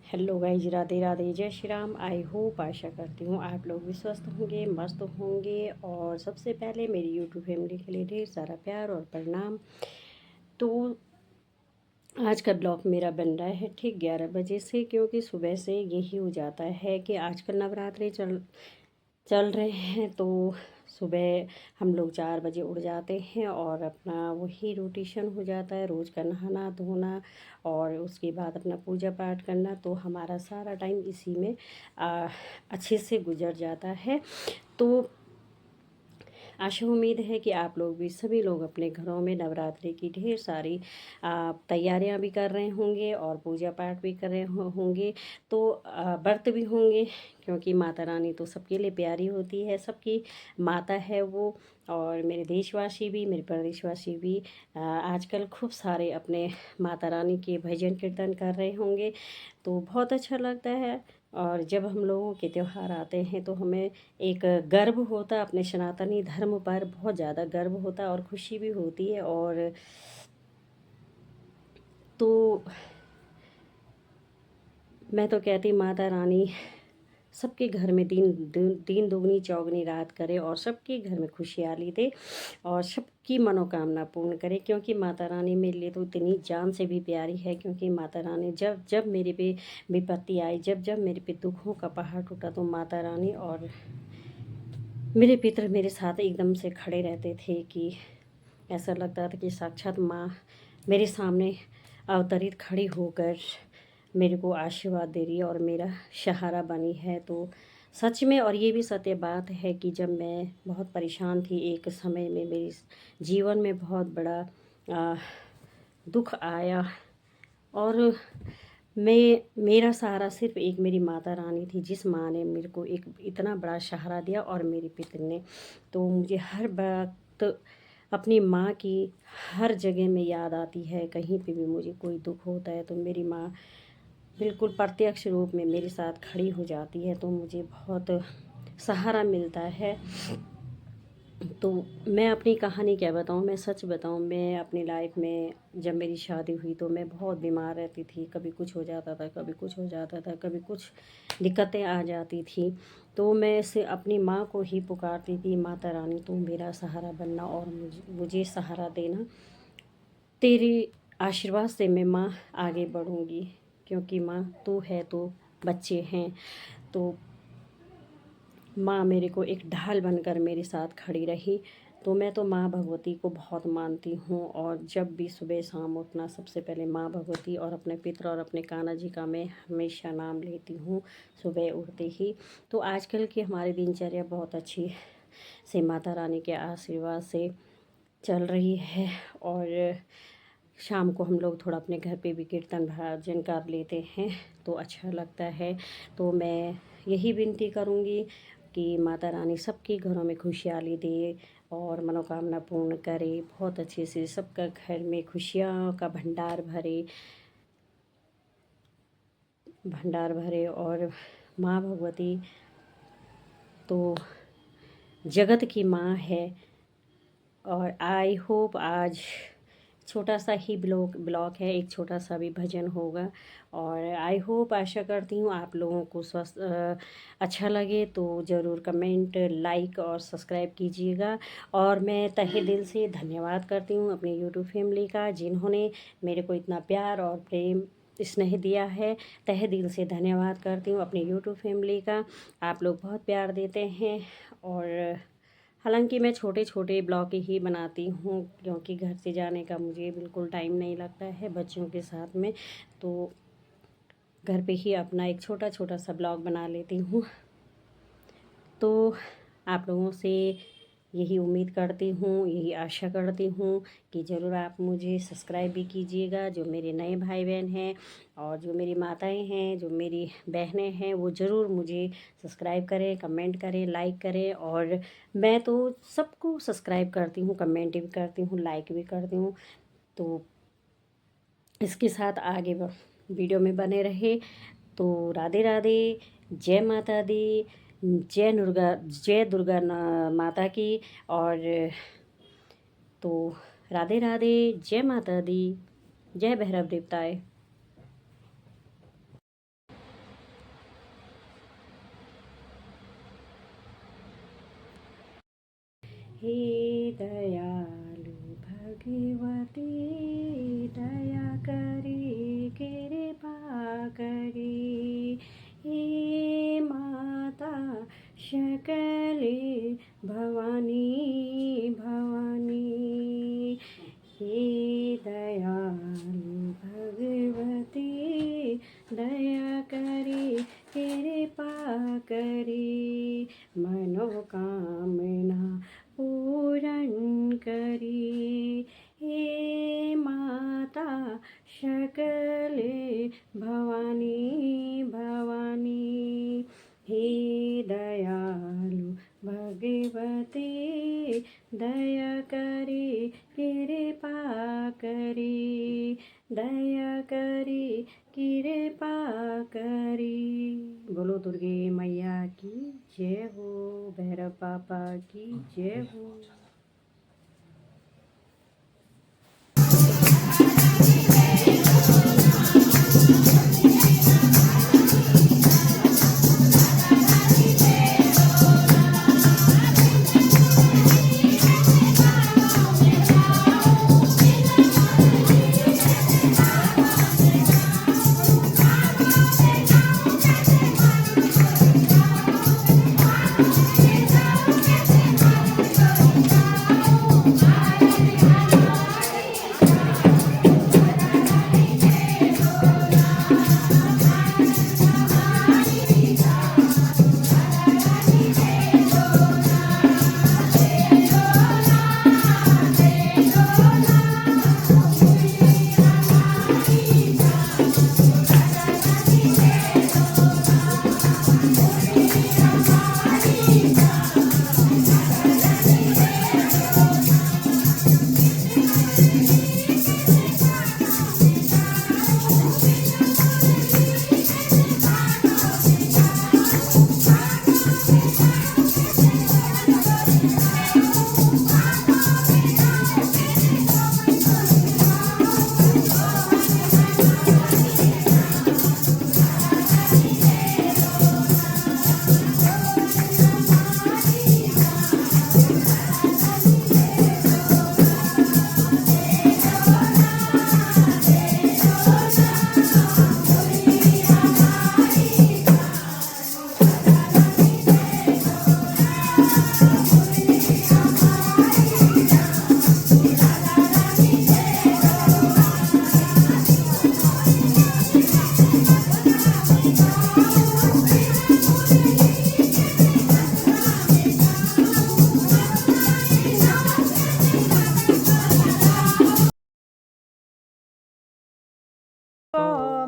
Hello guys, Radhe Radhe, जय Shri Ram. I hope, आशा करती हूँ आप लोग भी स्वस्थ होंगे, मस्त होंगे। और सबसे पहले मेरी यूट्यूब फैमिली के लिए ढेर सारा प्यार और प्रणाम। तो आज का ब्लॉग मेरा बन रहा है ठीक 11 बजे से, क्योंकि सुबह से यही हो जाता है कि आजकल नवरात्रे चल चल रहे हैं। तो सुबह हम लोग 4 बजे उठ जाते हैं और अपना वही रूटीशन हो जाता है, रोज़ का नहाना धोना और उसके बाद अपना पूजा पाठ करना। तो हमारा सारा टाइम इसी में अच्छे से गुजर जाता है। तो आशा उम्मीद है कि आप लोग भी, सभी लोग अपने घरों में नवरात्रि की ढेर सारी तैयारियां भी कर रहे होंगे और पूजा पाठ भी कर रहे होंगे। तो व्रत भी होंगे, क्योंकि माता रानी तो सबके लिए प्यारी होती है, सबकी माता है वो। और मेरे देशवासी भी, मेरे प्रदेशवासी भी आजकल खूब सारे अपने माता रानी के भजन कीर्तन कर रहे होंगे। तो बहुत अच्छा लगता है। और जब हम लोगों के त्यौहार आते हैं तो हमें एक गर्व होता है अपने सनातनी धर्म पर, बहुत ज़्यादा गर्व होता है और खुशी भी होती है। और तो मैं तो कहती माता रानी सबके घर में दिन दुगनी चौगनी रात करे और सबके घर में खुशहाली दे और सबकी मनोकामना पूर्ण करे। क्योंकि माता रानी मेरे लिए तो इतनी जान से भी प्यारी है। क्योंकि माता रानी जब जब मेरे पे विपत्ति आई, जब जब मेरे पे दुखों का पहाड़ टूटा, तो माता रानी और मेरे पितर मेरे साथ एकदम से खड़े रहते थे कि ऐसा लगता था कि साक्षात माँ मेरे सामने अवतरित खड़ी होकर मेरे को आशीर्वाद दे रही है और मेरा सहारा बनी है। तो सच में, और ये भी सत्य बात है कि जब मैं बहुत परेशान थी, एक समय में मेरे जीवन में बहुत बड़ा आ, दुख आया और मेरा सहारा सिर्फ एक मेरी माता रानी थी, जिस माँ ने मेरे को एक इतना बड़ा सहारा दिया और मेरे पिता ने। तो मुझे हर वक्त अपनी माँ की हर जगह में याद आती है। कहीं पे भी मुझे कोई दुख होता है तो मेरी माँ बिल्कुल प्रत्यक्ष रूप में मेरे साथ खड़ी हो जाती है, तो मुझे बहुत सहारा मिलता है। तो मैं अपनी कहानी क्या बताऊँ, मैं सच बताऊँ, मैं अपनी लाइफ में जब मेरी शादी हुई तो मैं बहुत बीमार रहती थी। कभी कुछ हो जाता था, कभी कुछ हो जाता था, कभी कुछ दिक्कतें आ जाती थी। तो मैं से अपनी माँ को ही पुकारती थी, माता रानी तू मेरा सहारा बनना और मुझे सहारा देना। तेरे आशीर्वाद से मैं माँ आगे बढ़ूँगी, क्योंकि माँ तू है तो बच्चे हैं। तो माँ मेरे को एक ढाल बनकर मेरे साथ खड़ी रही। तो मैं तो माँ भगवती को बहुत मानती हूँ और जब भी सुबह शाम उठना, सबसे पहले माँ भगवती और अपने पितर और अपने कान्हा जी का मैं हमेशा नाम लेती हूँ सुबह उठते ही। तो आजकल की हमारी दिनचर्या बहुत अच्छी से माता रानी के आशीर्वाद से चल रही है। और शाम को हम लोग थोड़ा अपने घर पे भी कीर्तन भजन कर लेते हैं, तो अच्छा लगता है। तो मैं यही विनती करूँगी कि माता रानी सबके घरों में खुशहाली दे और मनोकामना पूर्ण करे, बहुत अच्छे से सबका घर में खुशियाँ का भंडार भरे। और माँ भगवती तो जगत की माँ है। और आई होप आज छोटा सा ही ब्लॉग है, एक छोटा सा भी भजन होगा। और आई होप, आशा करती हूँ आप लोगों को अच्छा लगे तो ज़रूर कमेंट, लाइक और सब्सक्राइब कीजिएगा। और मैं तहे दिल से धन्यवाद करती हूँ अपनी यूट्यूब फैमिली का, जिन्होंने मेरे को इतना प्यार और प्रेम स्नेह दिया है। तहे दिल से धन्यवाद करती हूँ अपनी यूट्यूब फैमिली का। आप लोग बहुत प्यार देते हैं। और हालांकि मैं छोटे छोटे ब्लॉग ही बनाती हूँ, क्योंकि घर से जाने का मुझे बिल्कुल टाइम नहीं लगता है बच्चों के साथ में। तो घर पे ही अपना एक छोटा छोटा सा ब्लॉग बना लेती हूँ। तो आप लोगों से यही उम्मीद करती हूँ, यही आशा करती हूँ कि ज़रूर आप मुझे सब्सक्राइब भी कीजिएगा। जो मेरे नए भाई बहन हैं और जो मेरी माताएं हैं, जो मेरी बहनें हैं, वो ज़रूर मुझे सब्सक्राइब करें, कमेंट करें, लाइक करें। और मैं तो सबको सब्सक्राइब करती हूँ, कमेंट भी करती हूँ, लाइक भी करती हूँ। तो इसके साथ आगे वीडियो में बने रहे। तो राधे राधे, जय माता दी, जय दुर्गा माता की। और तो राधे राधे, जय माता दी, जय भैरव देवताए। हे दयालु भगवती दया करी कृपा करी। हे माता शकले भवानी भवानी। हे दयालु भगवती दया करी कृपा करी। मनोकामना पूरण करी। हे माता शकले भवानी भवानी। हे दयालु भगवती दया करी कृपा करी। दया करी कृपा करी। बोलो दुर्गे मैया की जय हो। भैरव पापा की जय हो।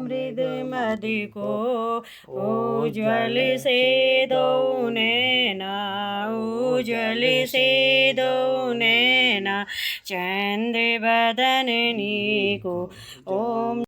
मृद मधु को उज्ज्वल से दो नैना। उज्ज्वल से दो नैना चंद्र बदननी को। ओम